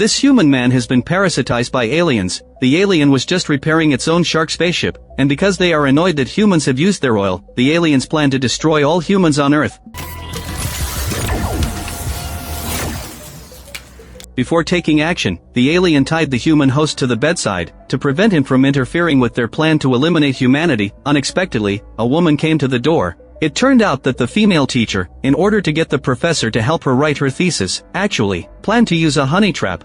This human man has been parasitized by aliens. The alien was just repairing its own shark spaceship, and because they are annoyed that humans have used their oil, the aliens plan to destroy all humans on Earth. Before taking action, the alien tied the human host to the bedside, to prevent him from interfering with their plan to eliminate humanity. Unexpectedly, a woman came to the door. It turned out that the female teacher, in order to get the professor to help her write her thesis, actually planned to use a honey trap.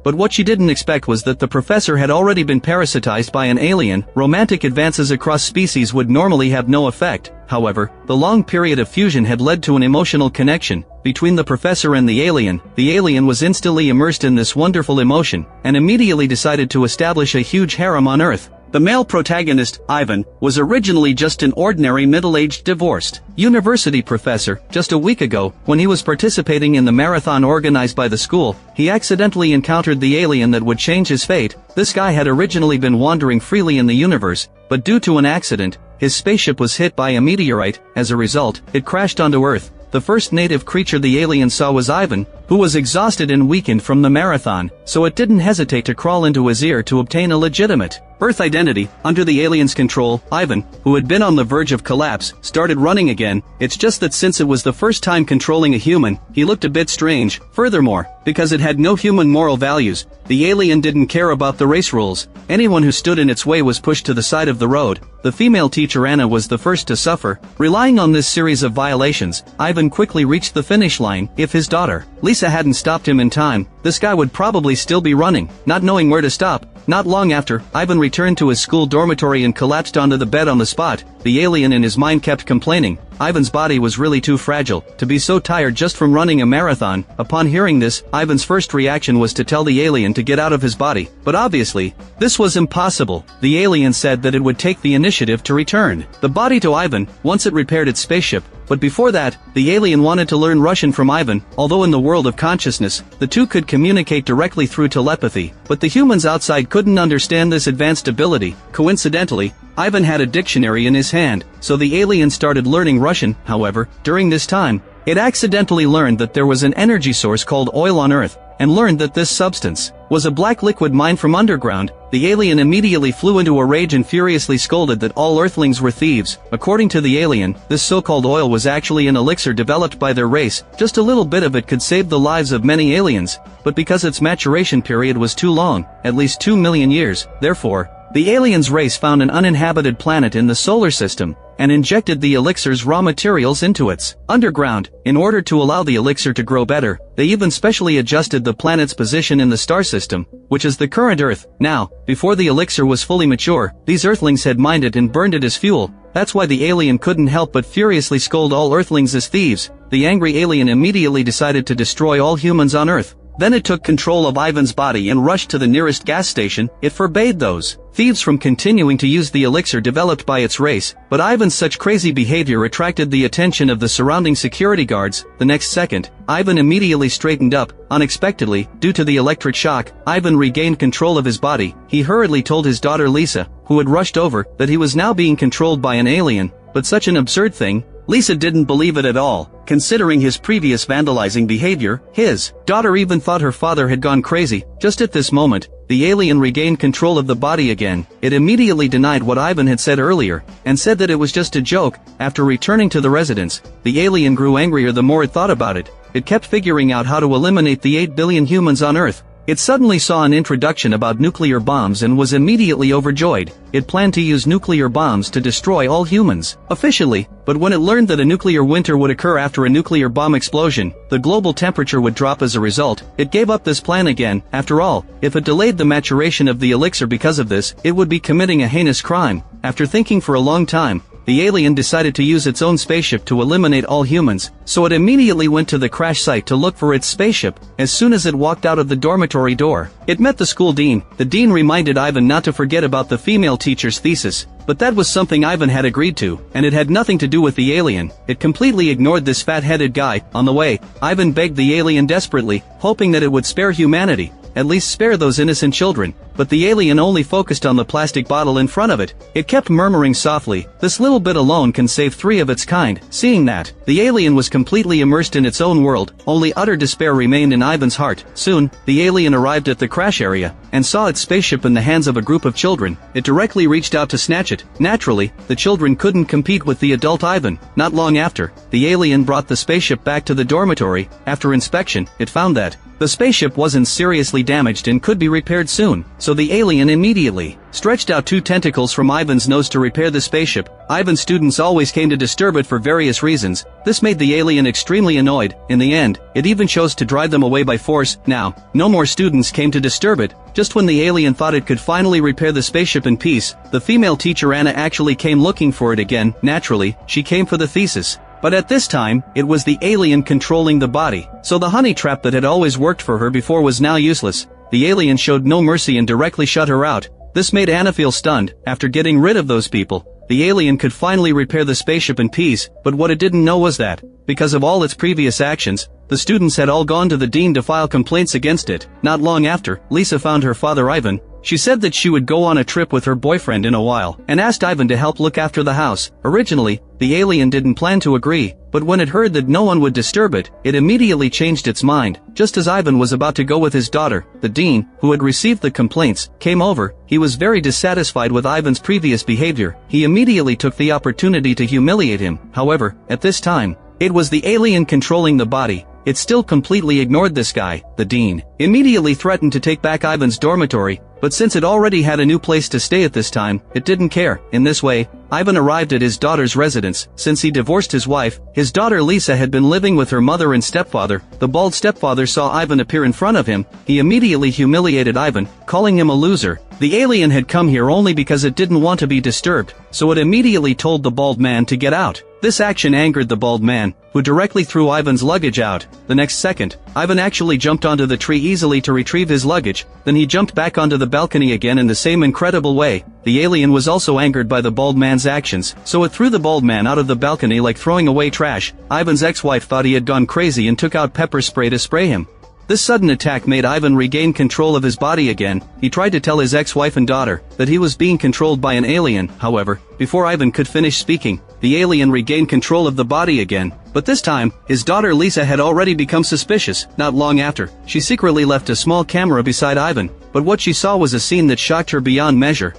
But what she didn't expect was that the professor had already been parasitized by an alien. Romantic advances across species would normally have no effect. However, the long period of fusion had led to an emotional connection between the professor and the alien. The alien was instantly immersed in this wonderful emotion, and immediately decided to establish a huge harem on Earth. The male protagonist, Ivan, was originally just an ordinary middle-aged divorced university professor. Just a week ago, when he was participating in the marathon organized by the school, he accidentally encountered the alien that would change his fate. This guy had originally been wandering freely in the universe, but due to an accident, his spaceship was hit by a meteorite. As a result, it crashed onto Earth. The first native creature the alien saw was Ivan, who was exhausted and weakened from the marathon, so it didn't hesitate to crawl into his ear to obtain a legitimate Earth identity. Under the alien's control, Ivan, who had been on the verge of collapse, started running again. It's just that since it was the first time controlling a human, he looked a bit strange. Furthermore, because it had no human moral values, the alien didn't care about the race rules. Anyone who stood in its way was pushed to the side of the road. The female teacher Anna was the first to suffer. Relying on this series of violations, Ivan quickly reached the finish line. If his daughter, Lisa, hadn't stopped him in time, this guy would probably still be running, not knowing where to stop. Not long after, Ivan returned to his school dormitory and collapsed onto the bed on the spot. The alien in his mind kept complaining. Ivan's body was really too fragile to be so tired just from running a marathon. Upon hearing this, Ivan's first reaction was to tell the alien to get out of his body. But obviously, this was impossible. The alien said that it would take the initiative to return the body to Ivan once it repaired its spaceship. But before that, the alien wanted to learn Russian from Ivan. Although in the world of consciousness, the two could communicate directly through telepathy, but the humans outside couldn't understand this advanced ability. Coincidentally, Ivan had a dictionary in his hand, so the alien started learning Russian. However, during this time, it accidentally learned that there was an energy source called oil on Earth, and learned that this substance was a black liquid mined from underground. The alien immediately flew into a rage and furiously scolded that all Earthlings were thieves. According to the alien, this so-called oil was actually an elixir developed by their race. Just a little bit of it could save the lives of many aliens, but because its maturation period was too long, at least 2 million years, therefore, the aliens' race found an uninhabited planet in the solar system, and injected the elixir's raw materials into its underground. In order to allow the elixir to grow better, they even specially adjusted the planet's position in the star system, which is the current Earth. Now, before the elixir was fully mature, these Earthlings had mined it and burned it as fuel. That's why the alien couldn't help but furiously scold all Earthlings as thieves. The angry alien immediately decided to destroy all humans on Earth. Then it took control of Ivan's body and rushed to the nearest gas station. It forbade those thieves from continuing to use the elixir developed by its race, but Ivan's such crazy behavior attracted the attention of the surrounding security guards. The next second, Ivan immediately straightened up. Unexpectedly, due to the electric shock, Ivan regained control of his body. He hurriedly told his daughter Lisa, who had rushed over, that he was now being controlled by an alien. But such an absurd thing, Lisa didn't believe it at all. Considering his previous vandalizing behavior, his daughter even thought her father had gone crazy. Just at this moment, the alien regained control of the body again. It immediately denied what Ivan had said earlier, and said that it was just a joke. After returning to the residence, the alien grew angrier the more it thought about it. It kept figuring out how to eliminate the 8 billion humans on Earth. It suddenly saw an introduction about nuclear bombs and was immediately overjoyed. It planned to use nuclear bombs to destroy all humans officially, but when it learned that a nuclear winter would occur after a nuclear bomb explosion, the global temperature would drop as a result, it gave up this plan again. After all, if it delayed the maturation of the elixir because of this, it would be committing a heinous crime. After thinking for a long time, the alien decided to use its own spaceship to eliminate all humans, so it immediately went to the crash site to look for its spaceship. As soon as it walked out of the dormitory door, it met the school dean. The dean reminded Ivan not to forget about the female teacher's thesis, but that was something Ivan had agreed to, and it had nothing to do with the alien. It completely ignored this fat-headed guy. On the way, Ivan begged the alien desperately, hoping that it would spare humanity. at least spare those innocent children. But the alien only focused on the plastic bottle in front of it. It kept murmuring softly, "This little bit alone can save 3 of its kind." Seeing that, the alien was completely immersed in its own world, only utter despair remained in Ivan's heart. Soon, the alien arrived at the crash area, and saw its spaceship in the hands of a group of children. It directly reached out to snatch it. Naturally, the children couldn't compete with the adult Ivan. Not long after, the alien brought the spaceship back to the dormitory. After inspection, it found that the spaceship wasn't seriously damaged and could be repaired soon, so the alien immediately stretched out 2 tentacles from Ivan's nose to repair the spaceship. Ivan's students always came to disturb it for various reasons. This made the alien extremely annoyed. In the end, it even chose to drive them away by force. Now, no more students came to disturb it. Just when the alien thought it could finally repair the spaceship in peace, the female teacher Anna actually came looking for it again. Naturally, she came for the thesis. But at this time, it was the alien controlling the body. So the honey trap that had always worked for her before was now useless. The alien showed no mercy and directly shut her out. This made Anna feel stunned. After getting rid of those people, the alien could finally repair the spaceship in peace. But what it didn't know was that, because of all its previous actions, the students had all gone to the dean to file complaints against it. Not long after, Lisa found her father Ivan. She said that she would go on a trip with her boyfriend in a while, and asked Ivan to help look after the house. Originally, the alien didn't plan to agree, but when it heard that no one would disturb it, it immediately changed its mind. Just as Ivan was about to go with his daughter, the dean, who had received the complaints, came over. He was very dissatisfied with Ivan's previous behavior. He immediately took the opportunity to humiliate him. However, at this time, it was the alien controlling the body. It still completely ignored this guy. The dean immediately threatened to take back Ivan's dormitory, but since it already had a new place to stay at this time, it didn't care. In this way, Ivan arrived at his daughter's residence. Since he divorced his wife, his daughter Lisa had been living with her mother and stepfather. The bald stepfather saw Ivan appear in front of him. He immediately humiliated Ivan, calling him a loser. The alien had come here only because it didn't want to be disturbed, so it immediately told the bald man to get out. This action angered the bald man, who directly threw Ivan's luggage out. The next second, Ivan actually jumped onto the tree easily to retrieve his luggage, then he jumped back onto the balcony again in the same incredible way. The alien was also angered by the bald man's actions, so it threw the bald man out of the balcony like throwing away trash. Ivan's ex-wife thought he had gone crazy and took out pepper spray to spray him. This sudden attack made Ivan regain control of his body again. He tried to tell his ex-wife and daughter that he was being controlled by an alien. However, before Ivan could finish speaking, the alien regained control of the body again. But this time, his daughter Lisa had already become suspicious. Not long after, she secretly left a small camera beside Ivan, but what she saw was a scene that shocked her beyond measure.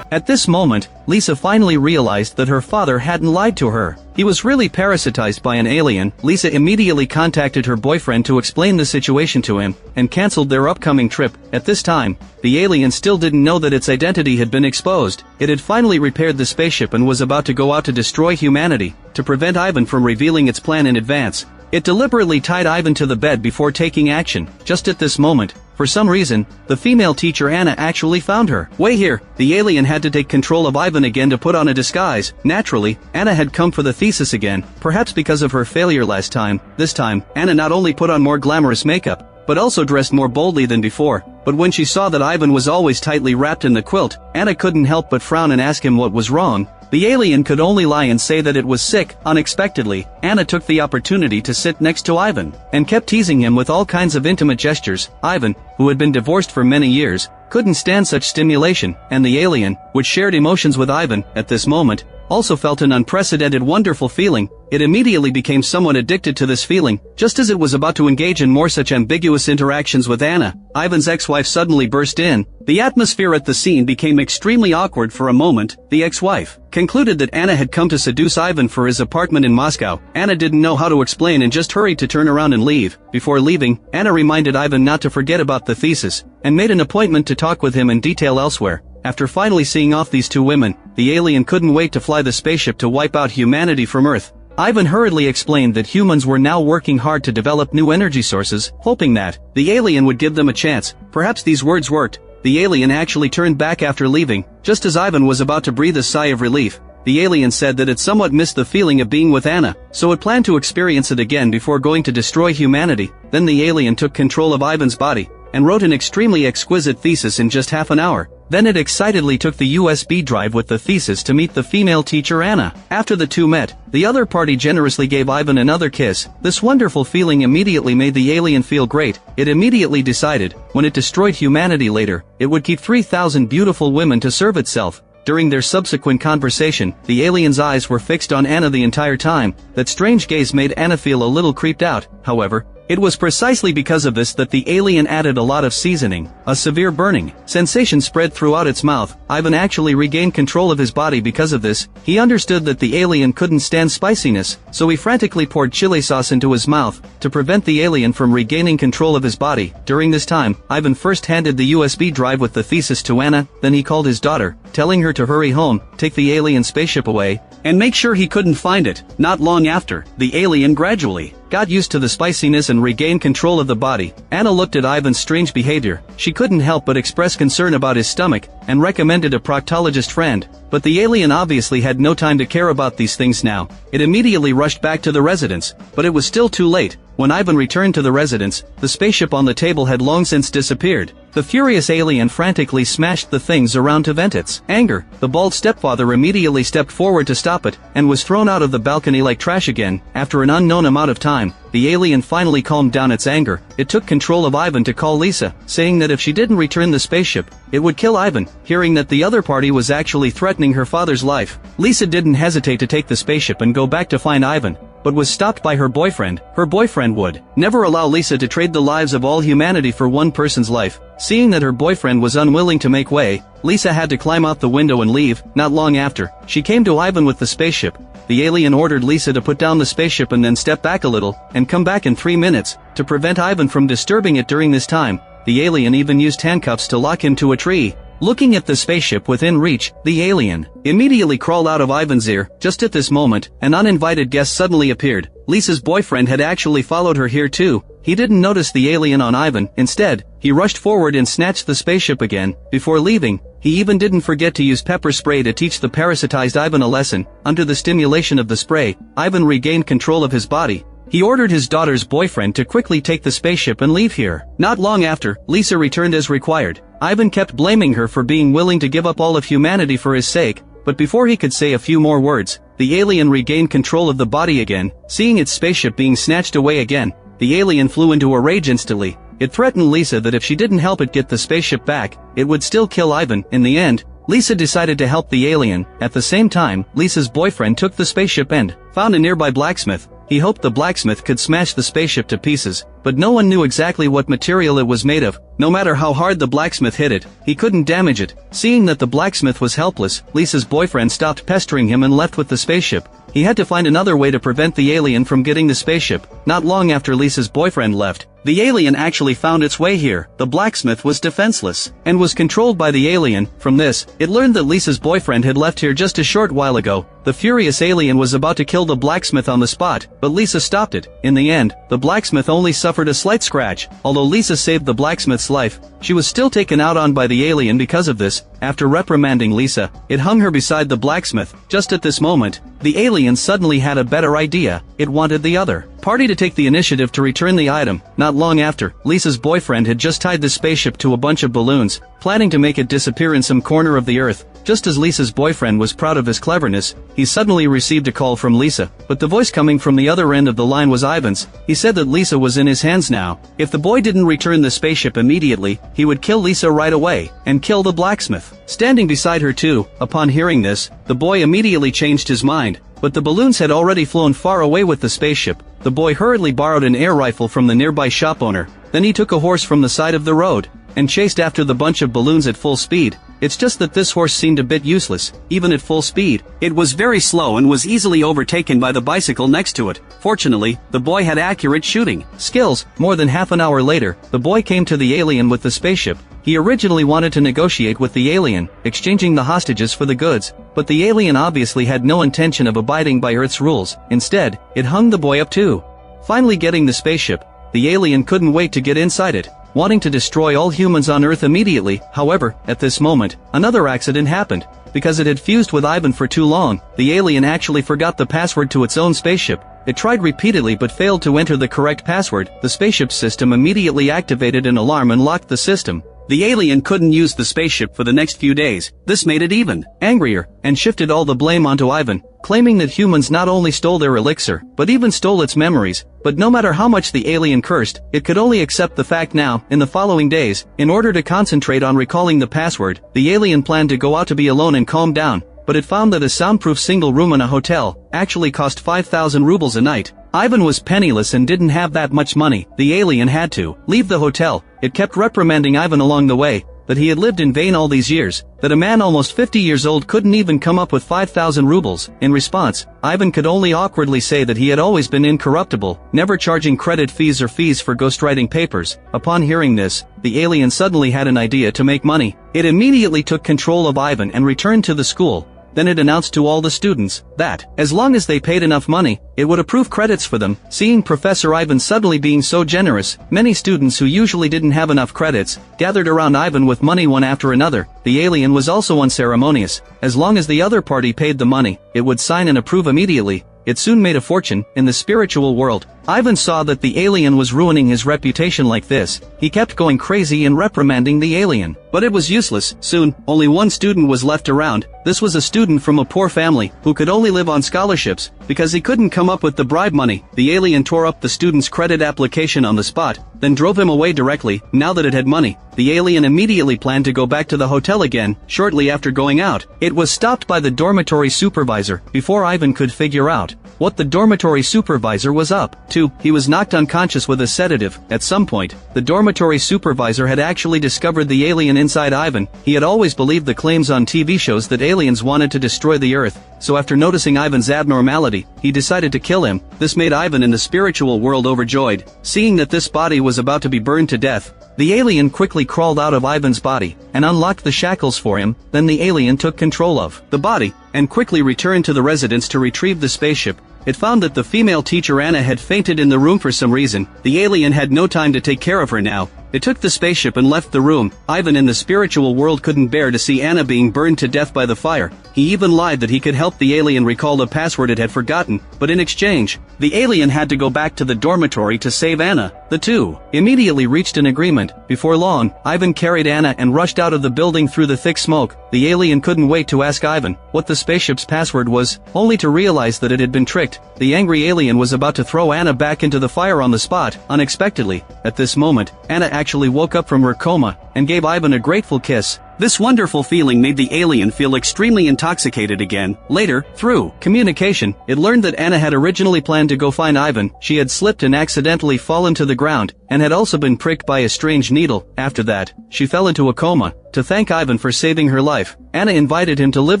At this moment, Lisa finally realized that her father hadn't lied to her. He was really parasitized by an alien. Lisa immediately contacted her boyfriend to explain the situation to him, and cancelled their upcoming trip. At this time, the alien still didn't know that its identity had been exposed. It had finally repaired the spaceship and was about to go out to destroy humanity. To prevent Ivan from revealing its plan in advance, it deliberately tied Ivan to the bed before taking action. Just at this moment, for some reason, the female teacher Anna actually found her. Way here, the alien had to take control of Ivan again to put on a disguise. Naturally, Anna had come for the thesis again, perhaps because of her failure last time. This time, Anna not only put on more glamorous makeup, but also dressed more boldly than before. But when she saw that Ivan was always tightly wrapped in the quilt, Anna couldn't help but frown and ask him what was wrong. The alien could only lie and say that it was sick. Unexpectedly, Anna took the opportunity to sit next to Ivan, and kept teasing him with all kinds of intimate gestures. Ivan, who had been divorced for many years, couldn't stand such stimulation, and the alien, which shared emotions with Ivan, at this moment, also felt an unprecedented wonderful feeling. It immediately became somewhat addicted to this feeling. Just as it was about to engage in more such ambiguous interactions with Anna, Ivan's ex-wife suddenly burst in. The atmosphere at the scene became extremely awkward for a moment. The ex-wife concluded that Anna had come to seduce Ivan for his apartment in Moscow. Anna didn't know how to explain and just hurried to turn around and leave. Before leaving, Anna reminded Ivan not to forget about the thesis, and made an appointment to talk with him in detail elsewhere. After finally seeing off these two women, the alien couldn't wait to fly the spaceship to wipe out humanity from Earth. Ivan hurriedly explained that humans were now working hard to develop new energy sources, hoping that the alien would give them a chance. Perhaps these words worked. The alien actually turned back after leaving. Just as Ivan was about to breathe a sigh of relief, the alien said that it somewhat missed the feeling of being with Anna, so it planned to experience it again before going to destroy humanity. Then the alien took control of Ivan's body, and wrote an extremely exquisite thesis in just half an hour. Then it excitedly took the USB drive with the thesis to meet the female teacher Anna. After the two met, the other party generously gave Ivan another kiss. This wonderful feeling immediately made the alien feel great. It immediately decided, when it destroyed humanity later, it would keep 3,000 beautiful women to serve itself. During their subsequent conversation, the alien's eyes were fixed on Anna the entire time. That strange gaze made Anna feel a little creeped out. However, it was precisely because of this that the alien added a lot of seasoning. A severe burning sensation spread throughout its mouth. Ivan actually regained control of his body because of this. He understood that the alien couldn't stand spiciness, so he frantically poured chili sauce into his mouth to prevent the alien from regaining control of his body. During this time, Ivan first handed the USB drive with the thesis to Anna, then he called his daughter, telling her to hurry home, take the alien spaceship away, and make sure he couldn't find it. Not long after, the alien gradually got used to the spiciness and regained control of the body. Anna looked at Ivan's strange behavior. She couldn't help but express concern about his stomach, and recommended a proctologist friend. But the alien obviously had no time to care about these things now. It immediately rushed back to the residence, but it was still too late. When Ivan returned to the residence, the spaceship on the table had long since disappeared. The furious alien frantically smashed the things around to vent its anger. The bald stepfather immediately stepped forward to stop it, and was thrown out of the balcony like trash again. After an unknown amount of time, the alien finally calmed down its anger. It took control of Ivan to call Lisa, saying that if she didn't return the spaceship, it would kill Ivan. Hearing that the other party was actually threatening her father's life, Lisa didn't hesitate to take the spaceship and go back to find Ivan, but was stopped by her boyfriend. Her boyfriend would never allow Lisa to trade the lives of all humanity for one person's life. Seeing that her boyfriend was unwilling to make way, Lisa had to climb out the window and leave. Not long after, she came to Ivan with the spaceship. The alien ordered Lisa to put down the spaceship and then step back a little, and come back in 3 minutes, to prevent Ivan from disturbing it during this time. The alien even used handcuffs to lock him to a tree. Looking at the spaceship within reach, the alien immediately crawled out of Ivan's ear. Just at this moment, an uninvited guest suddenly appeared. Lisa's boyfriend had actually followed her here too. He didn't notice the alien on Ivan. Instead, he rushed forward and snatched the spaceship again. Before leaving, he even didn't forget to use pepper spray to teach the parasitized Ivan a lesson. Under the stimulation of the spray, Ivan regained control of his body. He ordered his daughter's boyfriend to quickly take the spaceship and leave here. Not long after, Lisa returned as required. Ivan kept blaming her for being willing to give up all of humanity for his sake, but before he could say a few more words, the alien regained control of the body again. Seeing its spaceship being snatched away again, the alien flew into a rage instantly. It threatened Lisa that if she didn't help it get the spaceship back, it would still kill Ivan. In the end, Lisa decided to help the alien. At the same time, Lisa's boyfriend took the spaceship and found a nearby blacksmith. He hoped the blacksmith could smash the spaceship to pieces, but no one knew exactly what material it was made of. No matter how hard the blacksmith hit it, he couldn't damage it. Seeing that the blacksmith was helpless, Lisa's boyfriend stopped pestering him and left with the spaceship. He had to find another way to prevent the alien from getting the spaceship. Not long after Lisa's boyfriend left, the alien actually found its way here. The blacksmith was defenseless, and was controlled by the alien. From this, it learned that Lisa's boyfriend had left here just a short while ago. The furious alien was about to kill the blacksmith on the spot, but Lisa stopped it. In the end, the blacksmith only suffered a slight scratch. Although Lisa saved the blacksmith's life, she was still taken out on by the alien because of this. After reprimanding Lisa, it hung her beside the blacksmith. Just at this moment, the alien suddenly had a better idea. It wanted the other party to take the initiative to return the item. Not long after, Lisa's boyfriend had just tied the spaceship to a bunch of balloons, planning to make it disappear in some corner of the earth. Just as Lisa's boyfriend was proud of his cleverness, he suddenly received a call from Lisa, but the voice coming from the other end of the line was Ivan's. He said that Lisa was in his hands now. If the boy didn't return the spaceship immediately, he would kill Lisa right away, and kill the blacksmith standing beside her too. Upon hearing this, the boy immediately changed his mind, but the balloons had already flown far away with the spaceship. The boy hurriedly borrowed an air rifle from the nearby shop owner. Then he took a horse from the side of the road, and chased after the bunch of balloons at full speed. It's just that this horse seemed a bit useless, even at full speed. It was very slow and was easily overtaken by the bicycle next to it. Fortunately, the boy had accurate shooting skills. More than half an hour later, the boy came to the alien with the spaceship. He originally wanted to negotiate with the alien, exchanging the hostages for the goods, but the alien obviously had no intention of abiding by Earth's rules. Instead, it hung the boy up too. Finally getting the spaceship, the alien couldn't wait to get inside it, wanting to destroy all humans on Earth immediately. However, at this moment, another accident happened. Because it had fused with Ivan for too long, the alien actually forgot the password to its own spaceship. It tried repeatedly but failed to enter the correct password. The spaceship system immediately activated an alarm and locked the system. the alien couldn't use the spaceship for the next few days. This made it even angrier, and shifted all the blame onto Ivan, claiming that humans not only stole their elixir, but even stole its memories. But no matter how much the alien cursed, it could only accept the fact now. In the following days, in order to concentrate on recalling the password, the alien planned to go out to be alone and calm down, but it found that a soundproof single room in a hotel actually cost 5,000 rubles a night. Ivan was penniless and didn't have that much money. The alien had to leave the hotel. It kept reprimanding Ivan along the way, that he had lived in vain all these years, that a man almost 50 years old couldn't even come up with 5,000 rubles. In response, Ivan could only awkwardly say that he had always been incorruptible, never charging credit fees or fees for ghostwriting papers. Upon hearing this, the alien suddenly had an idea to make money. It immediately took control of Ivan and returned to the school. Then it announced to all the students that, as long as they paid enough money, it would approve credits for them. Seeing Professor Ivan suddenly being so generous, many students who usually didn't have enough credits, gathered around Ivan with money one after another. The alien was also unceremonious. As long as the other party paid the money, it would sign and approve immediately. It soon made a fortune in the spiritual world. Ivan saw that the alien was ruining his reputation like this. He kept going crazy and reprimanding the alien. But it was useless. Soon, only one student was left around. This was a student from a poor family, who could only live on scholarships, because he couldn't come up with the bribe money. The alien tore up the student's credit application on the spot, then drove him away directly. Now that it had money, the alien immediately planned to go back to the hotel again. Shortly after going out, it was stopped by the dormitory supervisor. Before Ivan could figure out what the dormitory supervisor was up to, he was knocked unconscious with a sedative. At some point, the dormitory supervisor had actually discovered the alien inside Ivan. He had always believed the claims on TV shows that aliens wanted to destroy the Earth, so after noticing Ivan's abnormality, he decided to kill him. This made Ivan in the spiritual world overjoyed. Seeing that this body was about to be burned to death, the alien quickly crawled out of Ivan's body and unlocked the shackles for him. Then the alien took control of the body and quickly returned to the residence to retrieve the spaceship. It found that the female teacher Anna had fainted in the room for some reason. The alien had no time to take care of her now. It took the spaceship and left the room. Ivan in the spiritual world couldn't bear to see Anna being burned to death by the fire. He even lied that he could help the alien recall the password it had forgotten, but in exchange, the alien had to go back to the dormitory to save Anna. The two immediately reached an agreement. Before long, Ivan carried Anna and rushed out of the building through the thick smoke. The alien couldn't wait to ask Ivan what the spaceship's password was, only to realize that it had been tricked. The angry alien was about to throw Anna back into the fire on the spot. Unexpectedly, at this moment, Anna actually woke up from her coma and gave Ivan a grateful kiss. This wonderful feeling made the alien feel extremely intoxicated again. Later, through communication, it learned that Anna had originally planned to go find Ivan. She had slipped and accidentally fallen to the ground, and had also been pricked by a strange needle. After that, she fell into a coma. To thank Ivan for saving her life, Anna invited him to live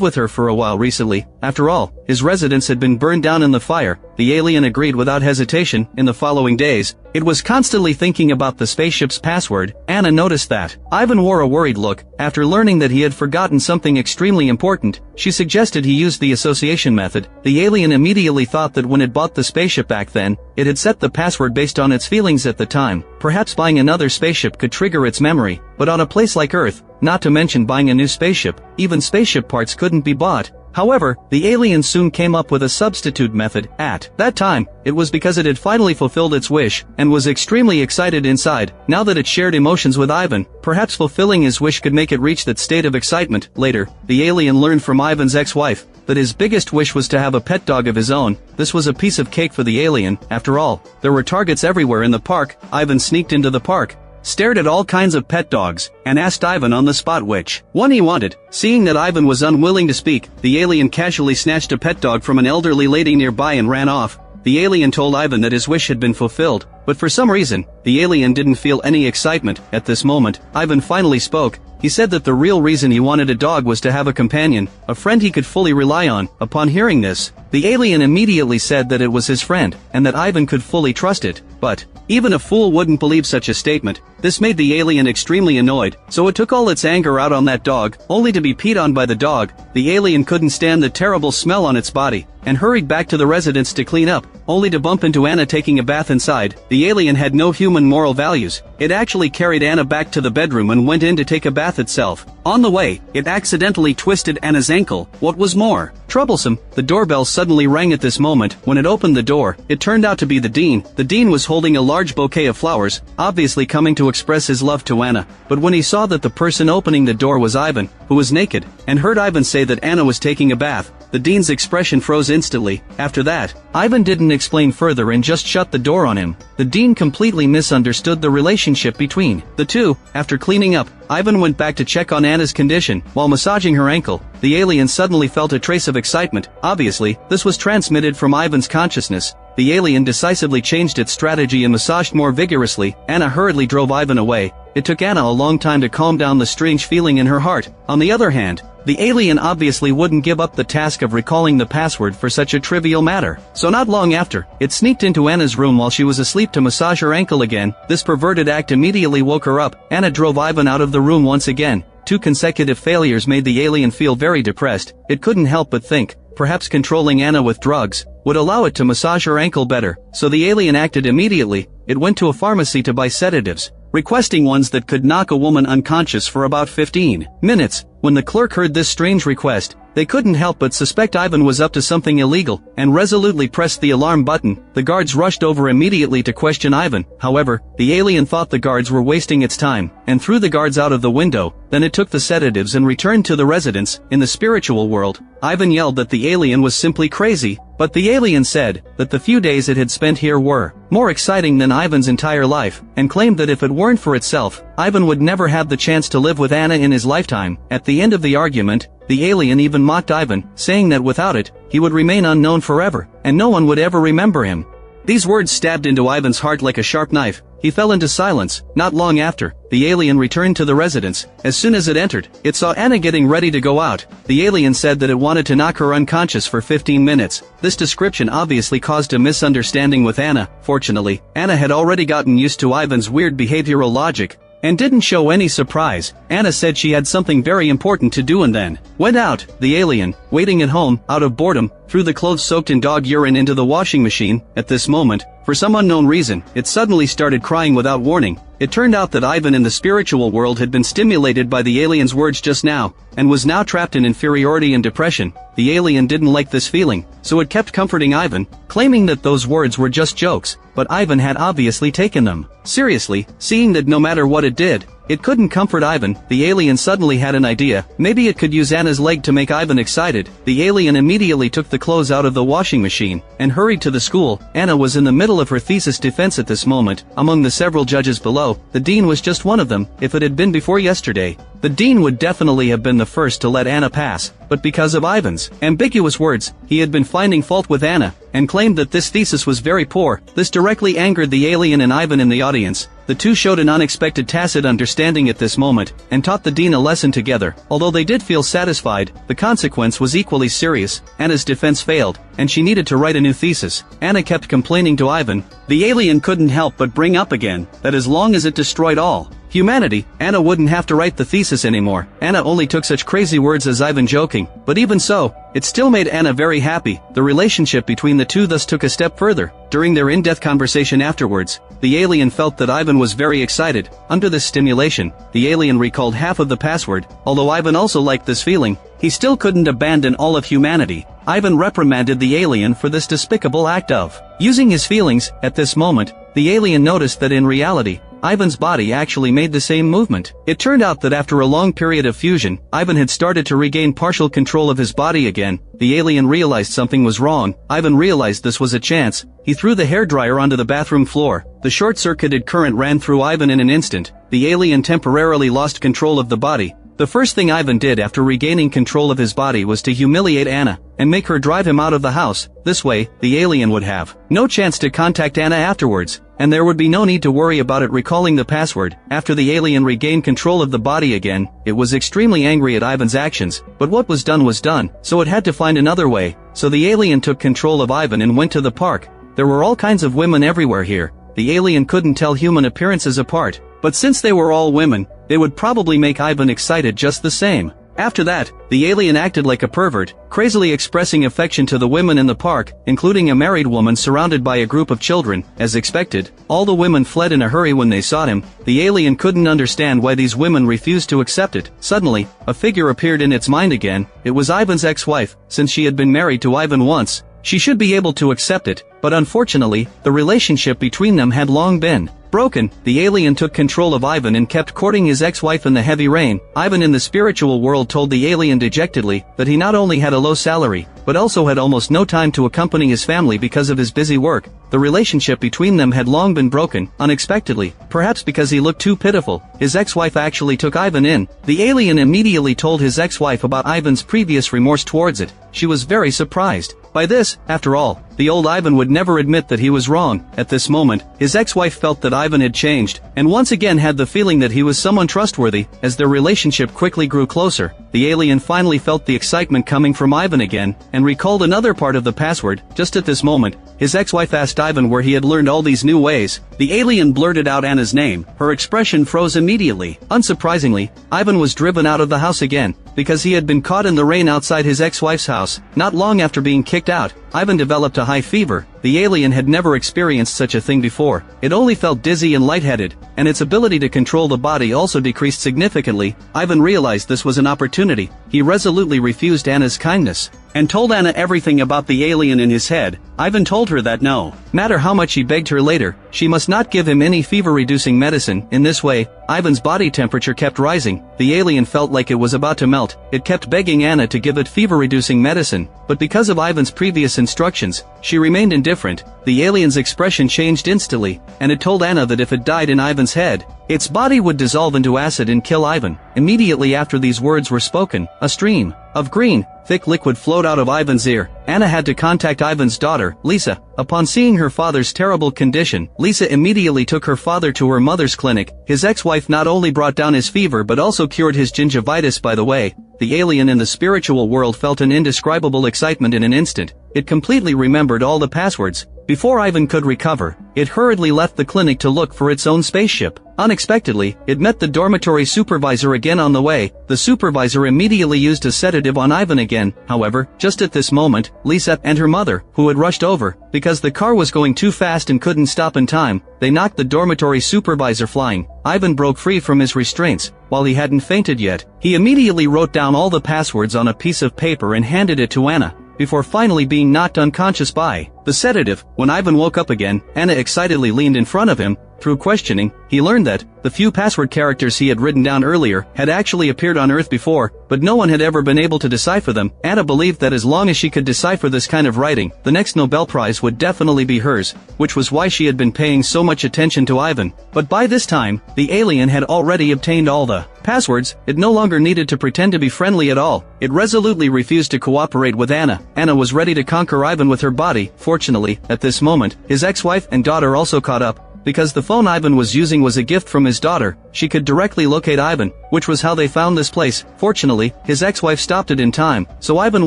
with her for a while recently. After all, his residence had been burned down in the fire. The alien agreed without hesitation. In the following days, it was constantly thinking about the spaceship's password. Anna noticed that Ivan wore a worried look. After learning that he had forgotten something extremely important, she suggested he use the association method. The alien immediately thought that when it bought the spaceship back then, it had set the password based on its feelings at the time. Perhaps buying another spaceship could trigger its memory, but on a place like Earth, not to mention buying a new spaceship, even spaceship parts couldn't be bought. However, the alien soon came up with a substitute method. At that time, it was because it had finally fulfilled its wish, and was extremely excited inside. Now that it shared emotions with Ivan, perhaps fulfilling his wish could make it reach that state of excitement. Later, the alien learned from Ivan's ex-wife that his biggest wish was to have a pet dog of his own. This was a piece of cake for the alien. After all, there were targets everywhere in the park. Ivan sneaked into the park, stared at all kinds of pet dogs, and asked Ivan on the spot which one he wanted. Seeing that Ivan was unwilling to speak, the alien casually snatched a pet dog from an elderly lady nearby and ran off. The alien told Ivan that his wish had been fulfilled, but for some reason, the alien didn't feel any excitement. At this moment, Ivan finally spoke. He said that the real reason he wanted a dog was to have a companion, a friend he could fully rely on. Upon hearing this, the alien immediately said that it was his friend, and that Ivan could fully trust it. But even a fool wouldn't believe such a statement. This made the alien extremely annoyed, so it took all its anger out on that dog, only to be peed on by the dog. The alien couldn't stand the terrible smell on its body, and hurried back to the residence to clean up, only to bump into Anna taking a bath inside. The alien had no human moral values. It actually carried Anna back to the bedroom and went in to take a bath itself. On the way, it accidentally twisted Anna's ankle. What was more troublesome, the doorbell suddenly rang at this moment. When it opened the door, it turned out to be the dean. The dean was holding a large bouquet of flowers, obviously coming to express his love to Anna. But when he saw that the person opening the door was Ivan, who was naked, and heard Ivan say that Anna was taking a bath, the dean's expression froze instantly. After that, Ivan didn't explain further and just shut the door on him. The dean completely misunderstood the relationship between the two. After cleaning up, Ivan went back to check on Anna's condition. While massaging her ankle, the alien suddenly felt a trace of excitement. Obviously, this was transmitted from Ivan's consciousness. The alien decisively changed its strategy and massaged more vigorously. Anna hurriedly drove Ivan away. It took Anna a long time to calm down the strange feeling in her heart. On the other hand, the alien obviously wouldn't give up the task of recalling the password for such a trivial matter. So not long after, it sneaked into Anna's room while she was asleep to massage her ankle again. This perverted act immediately woke her up. Anna drove Ivan out of the room once again. 2 consecutive failures made the alien feel very depressed. It couldn't help but think, perhaps controlling Anna with drugs would allow it to massage her ankle better. So the alien acted immediately. It went to a pharmacy to buy sedatives, requesting ones that could knock a woman unconscious for about 15 minutes. When the clerk heard this strange request, they couldn't help but suspect Ivan was up to something illegal, and resolutely pressed the alarm button. The guards rushed over immediately to question Ivan. However, the alien thought the guards were wasting its time, and threw the guards out of the window. Then it took the sedatives and returned to the residence. In the spiritual world, Ivan yelled that the alien was simply crazy, but the alien said that the few days it had spent here were more exciting than Ivan's entire life, and claimed that if it weren't for itself, Ivan would never have the chance to live with Anna in his lifetime. At the end of the argument, the alien even mocked Ivan, saying that without it, he would remain unknown forever, and no one would ever remember him. These words stabbed into Ivan's heart like a sharp knife. He fell into silence. Not long after, the alien returned to the residence. As soon as it entered, it saw Anna getting ready to go out. The alien said that it wanted to knock her unconscious for 15 minutes. This description obviously caused a misunderstanding with Anna. Fortunately, Anna had already gotten used to Ivan's weird behavioral logic, and didn't show any surprise. Anna said she had something very important to do and then went out. The alien, waiting at home, out of boredom, threw the clothes soaked in dog urine into the washing machine. At this moment, for some unknown reason, it suddenly started crying without warning. It turned out that Ivan in the spiritual world had been stimulated by the alien's words just now, and was now trapped in inferiority and depression. The alien didn't like this feeling, so it kept comforting Ivan, claiming that those words were just jokes, but Ivan had obviously taken them seriously. Seeing that no matter what it did, it couldn't comfort Ivan, the alien suddenly had an idea. Maybe it could use Anna's leg to make Ivan excited. The alien immediately took the clothes out of the washing machine, and hurried to the school. Anna was in the middle of her thesis defense at this moment. Among the several judges below, the dean was just one of them. If it had been before yesterday, the dean would definitely have been the first to let Anna pass, but because of Ivan's ambiguous words, he had been finding fault with Anna, and claimed that this thesis was very poor. This directly angered the alien and Ivan in the audience. The two showed an unexpected tacit understanding at this moment, and taught the dean a lesson together. Although they did feel satisfied, the consequence was equally serious. Anna's defense failed, and she needed to write a new thesis. Anna kept complaining to Ivan. The alien couldn't help but bring up again that as long as it destroyed all humanity, Anna wouldn't have to write the thesis anymore. Anna only took such crazy words as Ivan joking, but even so, it still made Anna very happy. The relationship between the two thus took a step further. During their in-depth conversation afterwards, the alien felt that Ivan was very excited. Under this stimulation, the alien recalled half of the password. Although Ivan also liked this feeling, he still couldn't abandon all of humanity. Ivan reprimanded the alien for this despicable act of using his feelings. At this moment, the alien noticed that in reality, Ivan's body actually made the same movement. It turned out that after a long period of fusion, Ivan had started to regain partial control of his body again. The alien realized something was wrong. Ivan realized this was a chance. He threw the hairdryer onto the bathroom floor. The short-circuited current ran through Ivan in an instant. The alien temporarily lost control of the body. The first thing Ivan did after regaining control of his body was to humiliate Anna, and make her drive him out of the house. This way, the alien would have no chance to contact Anna afterwards, and there would be no need to worry about it recalling the password. After the alien regained control of the body again, it was extremely angry at Ivan's actions, but what was done, so it had to find another way. So the alien took control of Ivan and went to the park. There were all kinds of women everywhere here. The alien couldn't tell human appearances apart, but since they were all women, they would probably make Ivan excited just the same. After that, the alien acted like a pervert, crazily expressing affection to the women in the park, including a married woman surrounded by a group of children. As expected, all the women fled in a hurry when they saw him. The alien couldn't understand why these women refused to accept it. Suddenly, a figure appeared in its mind again. It was Ivan's ex-wife. Since she had been married to Ivan once, she should be able to accept it, but unfortunately, the relationship between them had long been broken. The alien took control of Ivan and kept courting his ex-wife in the heavy rain. Ivan in the spiritual world told the alien dejectedly that he not only had a low salary, but also had almost no time to accompany his family because of his busy work. The relationship between them had long been broken. Unexpectedly, perhaps because he looked too pitiful, his ex-wife actually took Ivan in. The alien immediately told his ex-wife about Ivan's previous remorse towards it. She was very surprised by this. After all, the old Ivan would never admit that he was wrong. At this moment, his ex-wife felt that Ivan had changed, and once again had the feeling that he was someone trustworthy. As their relationship quickly grew closer, the alien finally felt the excitement coming from Ivan again, and recalled another part of the password. Just at this moment, his ex-wife asked Ivan where he had learned all these new ways. The alien blurted out Anna's name. Her expression froze immediately. Unsurprisingly, Ivan was driven out of the house again, because he had been caught in the rain outside his ex-wife's house. Not long after being kicked out, Ivan developed a high fever. The alien had never experienced such a thing before. It only felt dizzy and lightheaded, and its ability to control the body also decreased significantly. Ivan realized this was an opportunity. He resolutely refused Anna's kindness, and told Anna everything about the alien in his head. Ivan told her that no matter how much he begged her later, she must not give him any fever-reducing medicine. In this way, Ivan's body temperature kept rising. The alien felt like it was about to melt. It kept begging Anna to give it fever-reducing medicine, but because of Ivan's previous instructions, she remained indifferent. The alien's expression changed instantly, and it told Anna that if it died in Ivan's head, its body would dissolve into acid and kill Ivan. Immediately after these words were spoken, a stream of green, thick liquid flowed out of Ivan's ear. Anna had to contact Ivan's daughter, Lisa. Upon seeing her father's terrible condition, Lisa immediately took her father to her mother's clinic. His ex-wife not only brought down his fever but also cured his gingivitis. By the way, the alien in the spiritual world felt an indescribable excitement in an instant. It completely remembered all the passwords. Before Ivan could recover, it hurriedly left the clinic to look for its own spaceship. Unexpectedly, it met the dormitory supervisor again on the way. The supervisor immediately used a sedative on Ivan again. However, just at this moment, Lisa and her mother, who had rushed over, because the car was going too fast and couldn't stop in time, they knocked the dormitory supervisor flying. Ivan broke free from his restraints. While he hadn't fainted yet, he immediately wrote down all the passwords on a piece of paper and handed it to Anna, before finally being knocked unconscious by the sedative. When Ivan woke up again, Anna excitedly leaned in front of him. Through questioning, he learned that the few password characters he had written down earlier had actually appeared on Earth before, but no one had ever been able to decipher them. Anna believed that as long as she could decipher this kind of writing, the next Nobel Prize would definitely be hers, which was why she had been paying so much attention to Ivan. But by this time, the alien had already obtained all the passwords. It no longer needed to pretend to be friendly at all. It resolutely refused to cooperate with Anna. Anna was ready to conquer Ivan with her body. Fortunately, at this moment, his ex-wife and daughter also caught up. Because the phone Ivan was using was a gift from his daughter, she could directly locate Ivan, which was how they found this place. Fortunately, his ex-wife stopped it in time, so Ivan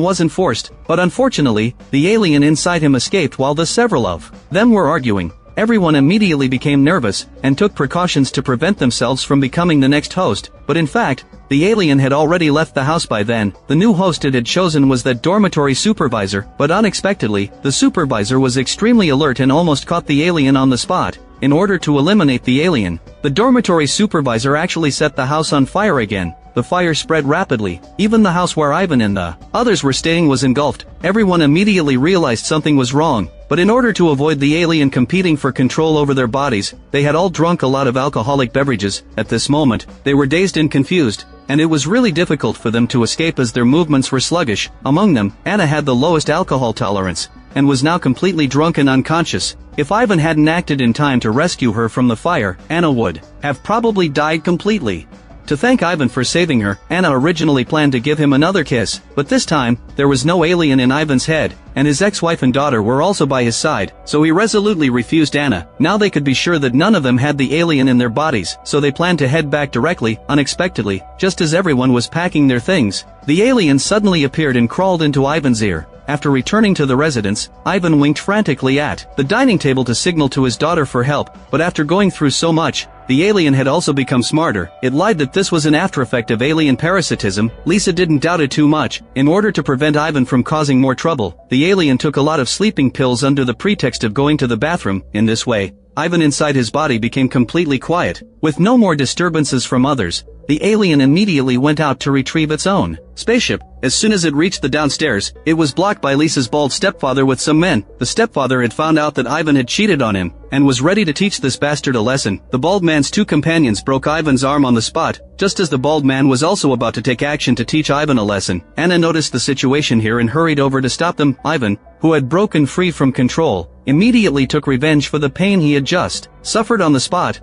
wasn't forced. But unfortunately, the alien inside him escaped while the several of them were arguing. Everyone immediately became nervous, and took precautions to prevent themselves from becoming the next host. But in fact, the alien had already left the house by then. The new host it had chosen was that dormitory supervisor, but unexpectedly, the supervisor was extremely alert and almost caught the alien on the spot. In order to eliminate the alien, the dormitory supervisor actually set the house on fire again. The fire spread rapidly. Even the house where Ivan and the others were staying was engulfed. Everyone immediately realized something was wrong, but in order to avoid the alien competing for control over their bodies, they had all drunk a lot of alcoholic beverages. At this moment, they were dazed and confused, and it was really difficult for them to escape as their movements were sluggish. Among them, Anna had the lowest alcohol tolerance, and was now completely drunk and unconscious. If Ivan hadn't acted in time to rescue her from the fire, Anna would have probably died completely. To thank Ivan for saving her, Anna originally planned to give him another kiss, but this time, there was no alien in Ivan's head, and his ex-wife and daughter were also by his side, so he resolutely refused Anna. Now they could be sure that none of them had the alien in their bodies, so they planned to head back directly. Unexpectedly, just as everyone was packing their things, the alien suddenly appeared and crawled into Ivan's ear. After returning to the residence, Ivan winked frantically at the dining table to signal to his daughter for help, but after going through so much, the alien had also become smarter. It lied that this was an aftereffect of alien parasitism. Lisa didn't doubt it too much. In order to prevent Ivan from causing more trouble, the alien took a lot of sleeping pills under the pretext of going to the bathroom. In this way, Ivan inside his body became completely quiet. With no more disturbances from others, the alien immediately went out to retrieve its own spaceship. As soon as it reached the downstairs, it was blocked by Lisa's bald stepfather with some men. The stepfather had found out that Ivan had cheated on him, and was ready to teach this bastard a lesson. The bald man's two companions broke Ivan's arm on the spot, just as the bald man was also about to take action to teach Ivan a lesson. Anna noticed the situation here and hurried over to stop them. Ivan, who had broken free from control, immediately took revenge for the pain he had just suffered on the spot.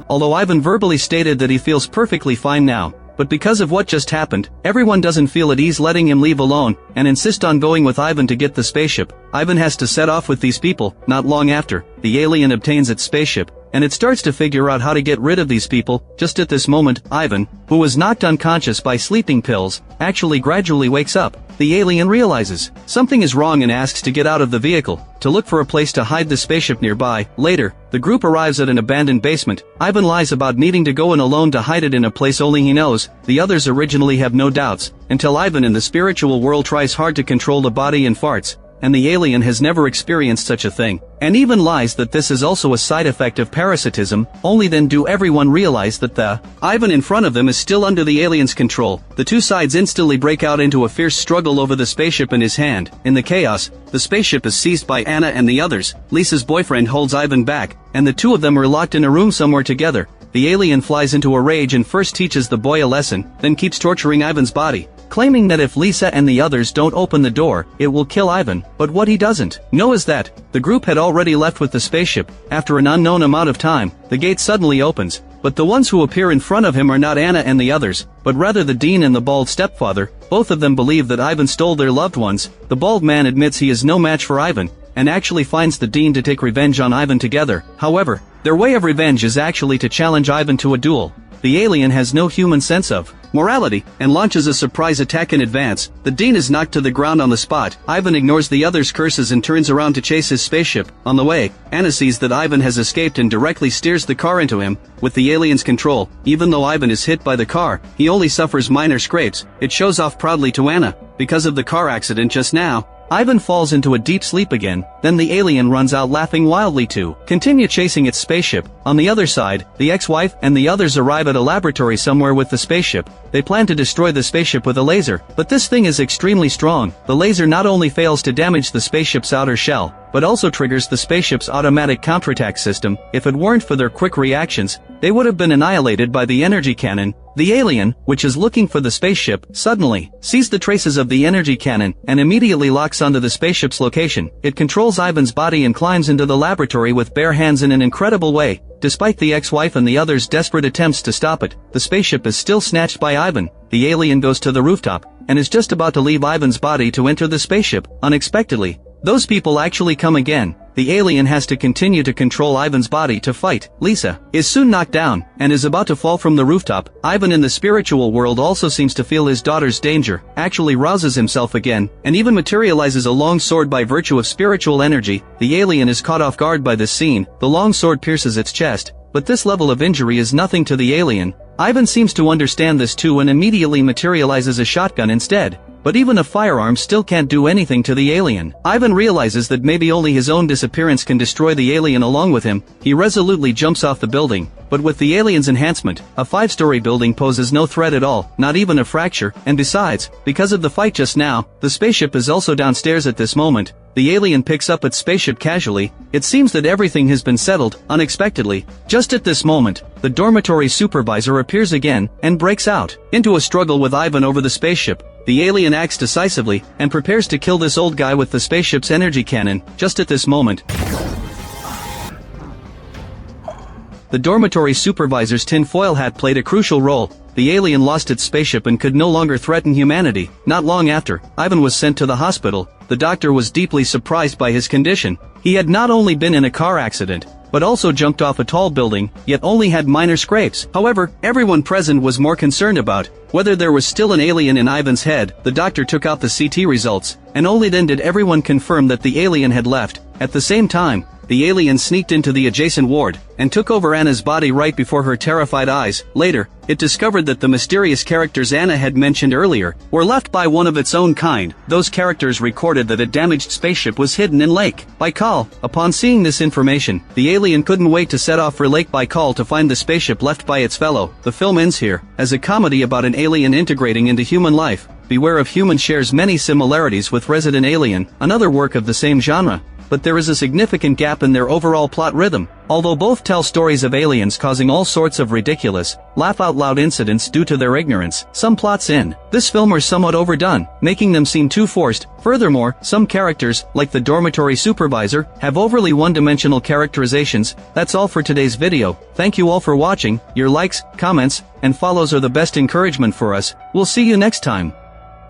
Although Ivan verbally stated that he feels perfectly fine now, but because of what just happened, everyone doesn't feel at ease letting him leave alone, and insist on going with Ivan to get the spaceship. Ivan has to set off with these people. Not long after, the alien obtains its spaceship, and it starts to figure out how to get rid of these people. Just at this moment, Ivan, who was knocked unconscious by sleeping pills, actually gradually wakes up. The alien realizes something is wrong and asks to get out of the vehicle, to look for a place to hide the spaceship nearby. Later, the group arrives at an abandoned basement. Ivan lies about needing to go in alone to hide it in a place only he knows. The others originally have no doubts, until Ivan in the spiritual world tries hard to control the body and farts, and the alien has never experienced such a thing, and even lies that this is also a side effect of parasitism. Only then do everyone realize that the Ivan in front of them is still under the alien's control. The two sides instantly break out into a fierce struggle over the spaceship in his hand. In the chaos, the spaceship is seized by Anna and the others. Lisa's boyfriend holds Ivan back, and the two of them are locked in a room somewhere together. The alien flies into a rage and first teaches the boy a lesson, then keeps torturing Ivan's body, claiming that if Lisa and the others don't open the door, it will kill Ivan. But what he doesn't know is that the group had already left with the spaceship. After an unknown amount of time, the gate suddenly opens, but the ones who appear in front of him are not Anna and the others, but rather the dean and the bald stepfather. Both of them believe that Ivan stole their loved ones. The bald man admits he is no match for Ivan, and actually finds the dean to take revenge on Ivan together. However, their way of revenge is actually to challenge Ivan to a duel. The alien has no human sense of morality, and launches a surprise attack in advance. The dean is knocked to the ground on the spot. Ivan ignores the others' curses and turns around to chase his spaceship. On the way, Anna sees that Ivan has escaped and directly steers the car into him. With the alien's control, even though Ivan is hit by the car, he only suffers minor scrapes. It shows off proudly to Anna. Because of the car accident just now, Ivan falls into a deep sleep again. Then the alien runs out laughing wildly to continue chasing its spaceship. On the other side, the ex-wife and the others arrive at a laboratory somewhere with the spaceship. They plan to destroy the spaceship with a laser, but this thing is extremely strong. The laser not only fails to damage the spaceship's outer shell, but also triggers the spaceship's automatic counterattack system. If it weren't for their quick reactions, they would have been annihilated by the energy cannon. The alien, which is looking for the spaceship, suddenly sees the traces of the energy cannon and immediately locks onto the spaceship's location. It controls Ivan's body and climbs into the laboratory with bare hands in an incredible way. Despite the ex-wife and the others' desperate attempts to stop it, the spaceship is still snatched by Ivan. The alien goes to the rooftop, and is just about to leave Ivan's body to enter the spaceship. Unexpectedly, those people actually come again. The alien has to continue to control Ivan's body to fight. Lisa is soon knocked down, and is about to fall from the rooftop. Ivan in the spiritual world also seems to feel his daughter's danger, actually rouses himself again, and even materializes a long sword by virtue of spiritual energy. The alien is caught off guard by this scene. The long sword pierces its chest, but this level of injury is nothing to the alien. Ivan seems to understand this too and immediately materializes a shotgun instead. But even a firearm still can't do anything to the alien. Ivan realizes that maybe only his own disappearance can destroy the alien along with him. He resolutely jumps off the building, but with the alien's enhancement, a 5-story building poses no threat at all, not even a fracture, and besides, because of the fight just now, the spaceship is also downstairs at this moment. The alien picks up its spaceship casually. It seems that everything has been settled. Unexpectedly, just at this moment, the dormitory supervisor appears again, and breaks out into a struggle with Ivan over the spaceship. The alien acts decisively, and prepares to kill this old guy with the spaceship's energy cannon. Just at this moment, the dormitory supervisor's tinfoil hat played a crucial role. The alien lost its spaceship and could no longer threaten humanity. Not long after, Ivan was sent to the hospital. The doctor was deeply surprised by his condition. He had not only been in a car accident, but also jumped off a tall building, yet only had minor scrapes. However, everyone present was more concerned about whether there was still an alien in Ivan's head. The doctor took out the CT results, and only then did everyone confirm that the alien had left. At the same time, the alien sneaked into the adjacent ward, and took over Anna's body right before her terrified eyes. Later, it discovered that the mysterious characters Anna had mentioned earlier were left by one of its own kind. Those characters recorded that a damaged spaceship was hidden in Lake Baikal. Upon seeing this information, the alien couldn't wait to set off for Lake Baikal to find the spaceship left by its fellow. The film ends here, as a comedy about an alien integrating into human life. Beware of Human shares many similarities with Resident Alien, another work of the same genre, but there is a significant gap in their overall plot rhythm. Although both tell stories of aliens causing all sorts of ridiculous, laugh-out-loud incidents due to their ignorance, some plots in this film are somewhat overdone, making them seem too forced. Furthermore, some characters, like the dormitory supervisor, have overly one-dimensional characterizations. That's all for today's video. Thank you all for watching. Your likes, comments, and follows are the best encouragement for us. We'll see you next time.